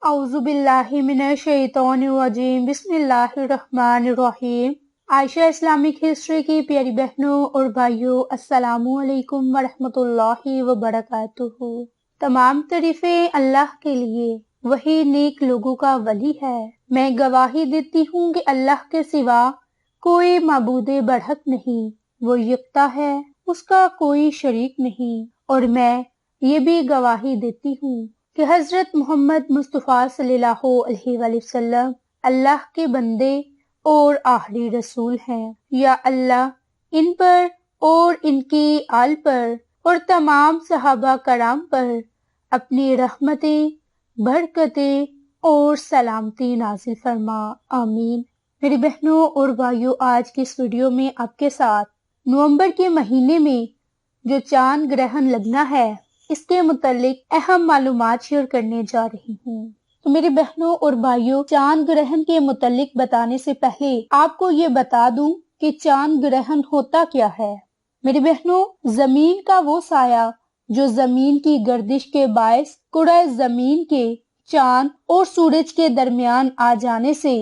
اعوذ باللہ من الشیطان الرجیم بسم اللہ الرحمن الرحیم۔ عائشہ اسلامک ہسٹری کی پیاری بہنوں اور بھائیوں، السلام علیکم ورحمۃ اللہ وبرکاتہ۔ تمام تعریفیں اللہ کے لیے، وہی نیک لوگوں کا ولی ہے۔ میں گواہی دیتی ہوں کہ اللہ کے سوا کوئی معبود برحق نہیں، وہ یکتا ہے، اس کا کوئی شریک نہیں۔ اور میں یہ بھی گواہی دیتی ہوں کہ حضرت محمد مصطفیٰ صلی اللہ علیہ وآلہ وسلم اللہ کے بندے اور آخری رسول ہیں۔ یا اللہ ان پر اور ان کی آل پر اور تمام صحابہ کرام پر اپنی رحمتیں، برکتیں اور سلامتی نازل فرما، آمین۔ میری بہنوں اور بھائیوں، آج کی اس ویڈیو میں آپ کے ساتھ نومبر کے مہینے میں جو چاند گرہن لگنا ہے، اس کے متعلق اہم معلومات شیئر کرنے جا رہی ہوں۔ تو میری بہنوں اور بھائیوں، چاند گرہن کے متعلق بتانے سے پہلے آپ کو یہ بتا دوں کہ چاند گرہن ہوتا کیا ہے۔ میری بہنوں، زمین کا وہ سایہ جو زمین کی گردش کے باعث کرۂ زمین کے چاند اور سورج کے درمیان آ جانے سے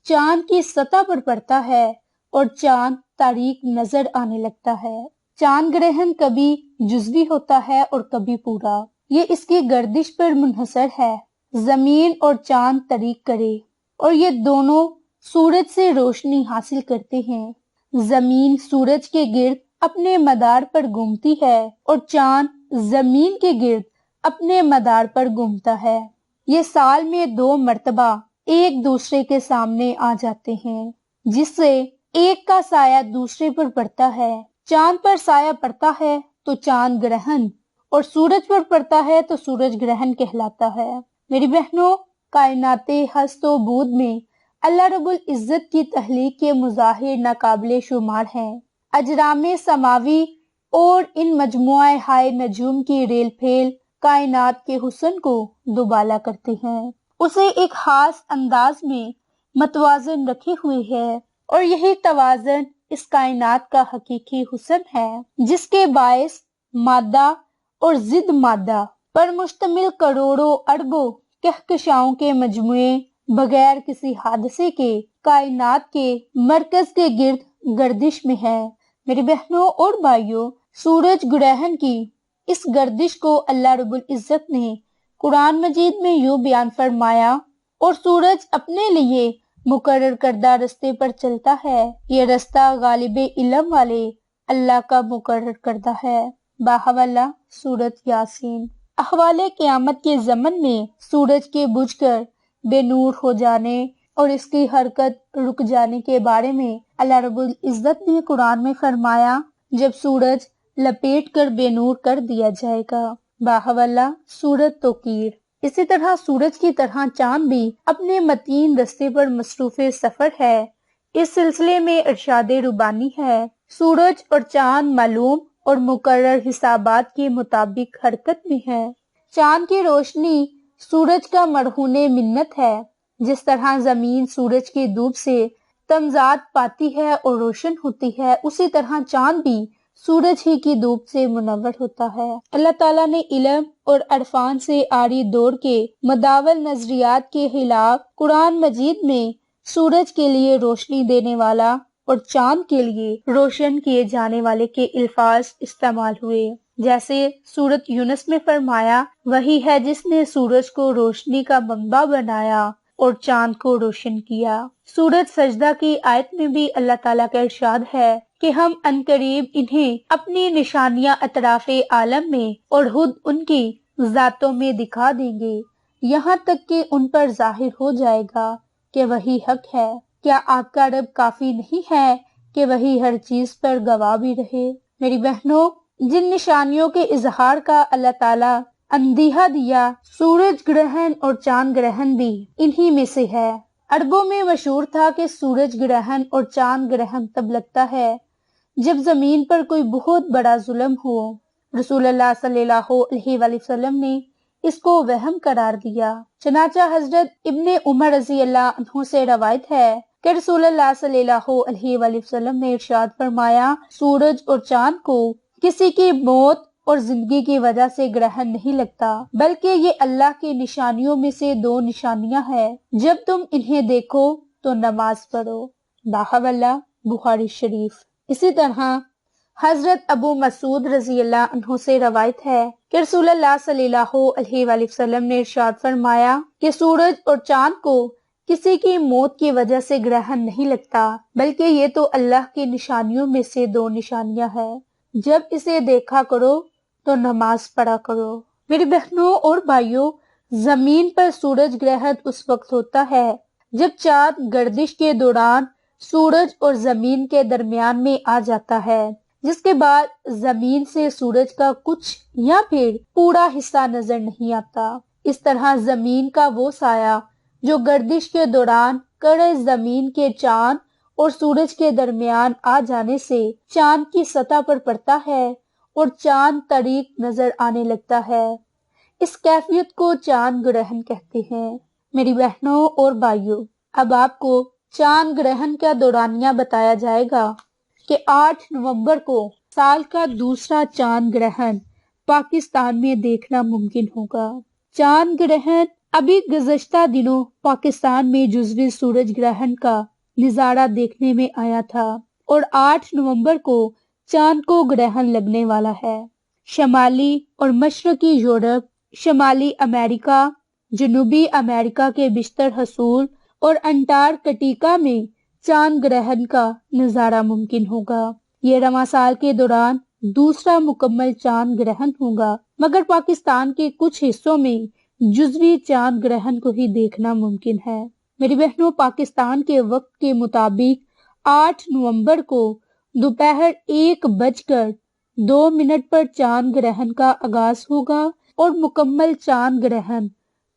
چاند کی سطح پر پڑتا ہے اور چاند تاریک نظر آنے لگتا ہے۔ چاند گرہن کبھی جزوی ہوتا ہے اور کبھی پورا، یہ اس کی گردش پر منحصر ہے۔ زمین اور چاند طریق کرے اور یہ دونوں سورج سے روشنی حاصل کرتے ہیں۔ زمین سورج کے گرد اپنے مدار پر گھومتی ہے اور چاند زمین کے گرد اپنے مدار پر گھومتا ہے۔ یہ سال میں 2 مرتبہ ایک دوسرے کے سامنے آ جاتے ہیں، جس سے ایک کا سایہ دوسرے پر پڑتا ہے۔ چاند پر سایہ پڑتا ہے تو چاند گرہن، اور سورج پر پڑتا ہے تو سورج گرہن کہلاتا ہے۔ میری بہنوں، کائنات ہست و بود میں اللہ رب العزت کی تخلیق کے مظاہر ناقابل شمار ہیں۔ اجرام سماوی اور ان مجموعہ ہائے نجوم کی ریل پھیل کائنات کے حسن کو دوبالا کرتے ہیں، اسے ایک خاص انداز میں متوازن رکھے ہوئے ہے، اور یہی توازن اس کائنات کا حقیقی حسن ہے، جس کے باعث مادہ اور ضد مادہ پر مشتمل کروڑوں اربوں کہکشاؤں کے مجموعے بغیر کسی حادثے کے کائنات کے مرکز کے گرد گردش میں ہے۔ میری بہنوں اور بھائیوں، سورج گرہن کی اس گردش کو اللہ رب العزت نے قرآن مجید میں یوں بیان فرمایا، اور سورج اپنے لیے مقرر کردہ رستے پر چلتا ہے، یہ رستہ غالب علم والے اللہ کا مقرر کردہ ہے۔ باحوالہ سورۃ یاسین۔ احوال قیامت کے زمن میں سورج کے بجھ کر بے نور ہو جانے اور اس کی حرکت رک جانے کے بارے میں اللہ رب العزت نے قرآن میں فرمایا، جب سورج لپیٹ کر بے نور کر دیا جائے گا۔ باحوالہ سورۃ توقیر۔ اسی طرح سورج کی طرح چاند بھی اپنے متین رستے پر مصروف سفر ہے۔ اس سلسلے میں ارشاد ربانی ہے، سورج اور چاند معلوم اور مقرر حسابات کے مطابق حرکت میں ہے۔ چاند کی روشنی سورج کا مرہون منت ہے۔ جس طرح زمین سورج کی دھوپ سے تمزاد پاتی ہے اور روشن ہوتی ہے، اسی طرح چاند بھی سورج ہی کی دھوپ سے منور ہوتا ہے۔ اللہ تعالیٰ نے علم اور عرفان سے عاری دور کے مداول نظریات کے خلاف قرآن مجید میں سورج کے لیے روشنی دینے والا اور چاند کے لیے روشن کیے جانے والے کے الفاظ استعمال ہوئے، جیسے سورۃ یونس میں فرمایا، وہی ہے جس نے سورج کو روشنی کا منبع بنایا اور چاند کو روشن کیا۔ سورۃ سجدہ کی آیت میں بھی اللہ تعالیٰ کا ارشاد ہے کہ ہم عنقریب انہیں اپنی نشانیاں اطراف عالم میں اور خود ان کی ذاتوں میں دکھا دیں گے، یہاں تک کہ ان پر ظاہر ہو جائے گا کہ وہی حق ہے۔ کیا آپ کا رب کافی نہیں ہے کہ وہی ہر چیز پر گواہ بھی رہے؟ میری بہنوں، جن نشانیوں کے اظہار کا اللہ تعالیٰ اندیہا دیا، سورج گرہن اور چاند گرہن بھی انہی میں سے ہے۔ عربوں میں مشہور تھا کہ سورج گرہن اور چاند گرہن تب لگتا ہے جب زمین پر کوئی بہت بڑا ظلم ہو۔ رسول اللہ صلی اللہ علیہ وآلہ وسلم نے اس کو وہم قرار دیا۔ چنانچہ حضرت ابن عمر رضی اللہ عنہ سے روایت ہے کہ رسول اللہ صلی اللہ علیہ وآلہ وسلم نے ارشاد فرمایا، سورج اور چاند کو کسی کی موت اور زندگی کی وجہ سے گرہن نہیں لگتا، بلکہ یہ اللہ کی نشانیوں میں سے 2 نشانیاں ہیں۔ جب تم انہیں دیکھو تو نماز پڑھو۔ باحول اللہ، بخاری شریف۔ اسی طرح حضرت ابو مسعود رضی اللہ عنہ سے روایت ہے کہ رسول اللہ صلی اللہ علیہ وآلہ وسلم نے ارشاد فرمایا کہ سورج اور چاند کو کسی کی موت کی وجہ سے گرہن نہیں لگتا، بلکہ یہ تو اللہ کی نشانیوں میں سے 2 نشانیاں ہیں۔ جب اسے دیکھا کرو تو نماز پڑھا کرو۔ میری بہنوں اور بھائیوں، زمین پر سورج گرہن اس وقت ہوتا ہے جب چاند گردش کے دوران سورج اور زمین کے درمیان میں آ جاتا ہے، جس کے بعد زمین سے سورج کا کچھ یا پھر پورا حصہ نظر نہیں آتا۔ اس طرح زمین کا وہ سایہ جو گردش کے دوران کڑے زمین کے چاند اور سورج کے درمیان آ جانے سے چاند کی سطح پر پڑتا ہے اور چاند طریق نظر آنے لگتا ہے، اس کیفیت کو چاند گرہن کہتے ہیں۔ میری بہنوں اور بھائیوں، اب آپ کو چاند گرہن کا دورانیہ بتایا جائے گا کہ 8 نومبر کو سال کا دوسرا چاند گرہن پاکستان میں دیکھنا ممکن ہوگا۔ چاند گرہن ابھی گزشتہ دنوں پاکستان میں جزوی سورج گرہن کا نظارہ دیکھنے میں آیا تھا اور 8 نومبر کو چاند کو گرہن لگنے والا ہے۔ شمالی اور مشرقی یورپ، شمالی امریکہ، جنوبی امریکہ کے بیشتر حصول اور انٹارکٹیکا میں چاند گرہن کا نظارہ ممکن ہوگا۔ یہ رواں سال کے دوران دوسرا مکمل چاند گرہن ہوگا، مگر پاکستان کے کچھ حصوں میں جزوی چاند گرہن کو ہی دیکھنا ممکن ہے۔ میری بہنوں، پاکستان کے وقت کے مطابق 8 نومبر کو دوپہر 1:02 پر چاند گرہن کا آغاز ہوگا اور مکمل چاند گرہن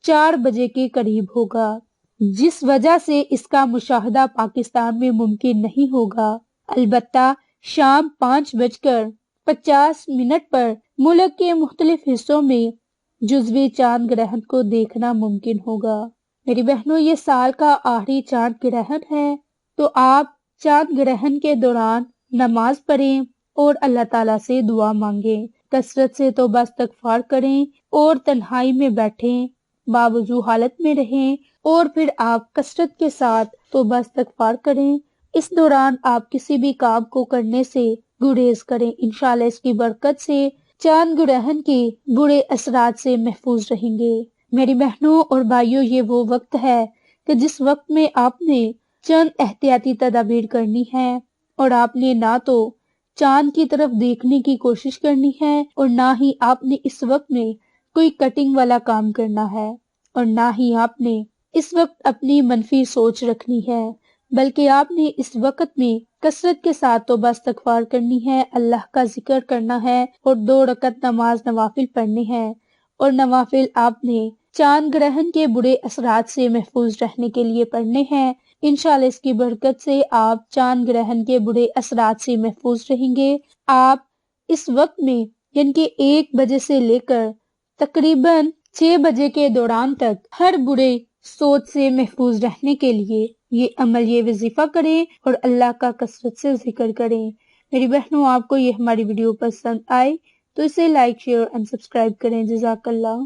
4 بجے کے قریب ہوگا، جس وجہ سے اس کا مشاہدہ پاکستان میں ممکن نہیں ہوگا۔ البتہ شام 5:50 پر ملک کے مختلف حصوں میں جزوی چاند گرہن کو دیکھنا ممکن ہوگا۔ میری بہنوں، یہ سال کا آخری چاند گرہن ہے، تو آپ چاند گرہن کے دوران نماز پڑھیں اور اللہ تعالیٰ سے دعا مانگیں، کثرت سے توبہ استغفار کریں اور تنہائی میں بیٹھیں، باوضو حالت میں رہیں اور پھر آپ کثرت کے ساتھ توبہ استغفار کریں۔ اس دوران آپ کسی بھی کام کو کرنے سے گریز کریں، انشاءاللہ اس کی برکت سے چاند گرہن کے برے اثرات سے محفوظ رہیں گے۔ میری بہنوں اور بھائیوں، یہ وہ وقت ہے کہ جس وقت میں آپ نے چند احتیاطی تدابیر کرنی ہے اور آپ نے نہ تو چاند کی طرف دیکھنے کی کوشش کرنی ہے اور نہ ہی آپ نے اس وقت میں کوئی کٹنگ والا کام کرنا ہے اور نہ ہی آپ نے اس وقت اپنی منفی سوچ رکھنی ہے، بلکہ آپ نے اس وقت میں کثرت کے ساتھ توبہ استغفار کرنی ہے، اللہ کا ذکر کرنا ہے اور 2 رکعت نماز نوافل پڑھنے ہیں، اور نوافل آپ نے چاند گرہن کے برے اثرات سے محفوظ رہنے کے لیے پڑھنے ہیں۔ انشاءاللہ اس کی برکت سے آپ چاند گرہن کے برے اثرات سے محفوظ رہیں گے۔ آپ اس وقت میں یعنی کہ 1 بجے سے لے کر تقریباً 6 بجے کے دوران تک ہر برے سوچ سے محفوظ رہنے کے لیے یہ عمل، یہ وظیفہ کریں اور اللہ کا کثرت سے ذکر کریں۔ میری بہنوں، آپ کو یہ ہماری ویڈیو پسند آئے تو اسے لائک، شیئر اور سبسکرائب کریں۔ جزاک اللہ۔